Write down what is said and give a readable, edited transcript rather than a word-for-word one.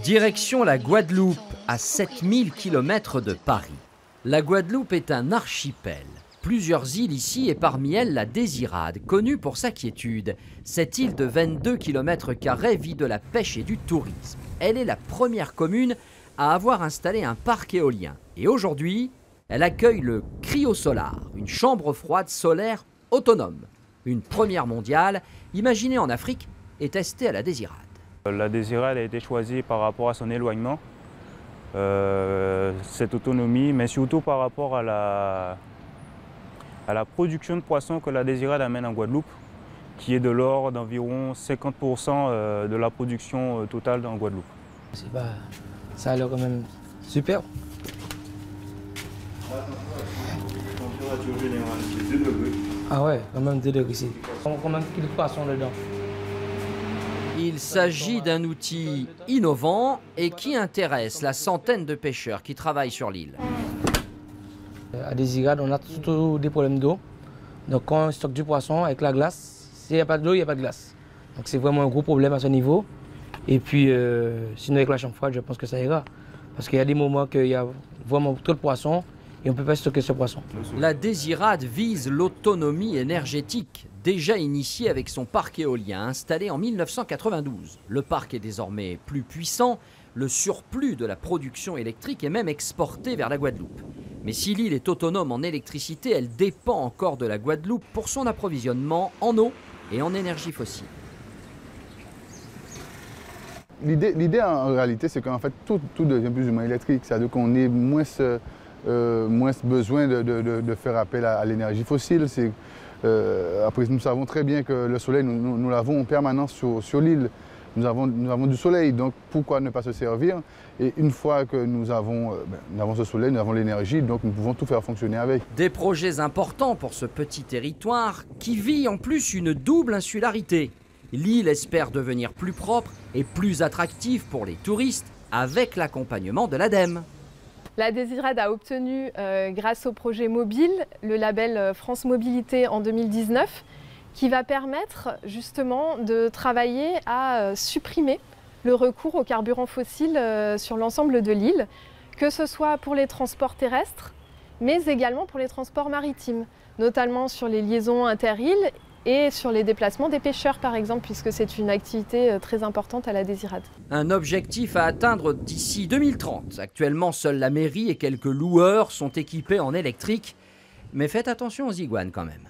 Direction la Guadeloupe, à 7000 km de Paris. La Guadeloupe est un archipel. Plusieurs îles ici et parmi elles la Désirade, connue pour sa quiétude. Cette île de 22 km² vit de la pêche et du tourisme. Elle est la première commune à avoir installé un parc éolien. Et aujourd'hui, elle accueille le Cryosolar, une chambre froide solaire autonome. Une première mondiale, imaginée en Afrique et testée à la Désirade. La Désirade a été choisie par rapport à son éloignement, cette autonomie, mais surtout par rapport à la production de poissons que la Désirade amène en Guadeloupe, qui est de l'ordre d'environ 50% de la production totale en Guadeloupe. Ça a l'air quand même super. Ah ouais, quand même 2 degrés ici. Combien de kilos de poissons dedans? Il s'agit d'un outil innovant et qui intéresse la centaine de pêcheurs qui travaillent sur l'île. À Désirade, on a surtout des problèmes d'eau. Donc quand on stocke du poisson avec la glace, s'il n'y a pas d'eau, il n'y a pas de glace. Donc c'est vraiment un gros problème à ce niveau. Et puis sinon avec la chambre froide, je pense que ça ira. Parce qu'il y a des moments qu'il y a vraiment trop de poissons et on ne peut pas stocker ce poisson. La Désirade vise l'autonomie énergétique, déjà initiée avec son parc éolien installé en 1992. Le parc est désormais plus puissant, le surplus de la production électrique est même exporté vers la Guadeloupe. Mais si l'île est autonome en électricité, elle dépend encore de la Guadeloupe pour son approvisionnement en eau et en énergie fossile. L'idée en réalité, c'est qu'en fait tout devient plus ou moins électrique, c'est-à-dire qu'on ait moins besoin de faire appel à l'énergie fossile. Après, nous savons très bien que le soleil, nous l'avons en permanence sur l'île. Nous avons du soleil, donc pourquoi ne pas se servir? Et une fois que nous avons ce soleil, nous avons l'énergie, donc nous pouvons tout faire fonctionner avec. Des projets importants pour ce petit territoire qui vit en plus une double insularité. L'île espère devenir plus propre et plus attractive pour les touristes avec l'accompagnement de l'ADEME. La Désirade a obtenu, grâce au projet mobile, le label France Mobilité en 2019, qui va permettre justement de travailler à supprimer le recours aux carburants fossiles sur l'ensemble de l'île, que ce soit pour les transports terrestres, mais également pour les transports maritimes, notamment sur les liaisons inter-îles et sur les déplacements des pêcheurs par exemple, puisque c'est une activité très importante à la Désirade. Un objectif à atteindre d'ici 2030. Actuellement, seule la mairie et quelques loueurs sont équipés en électrique. Mais faites attention aux iguanes quand même.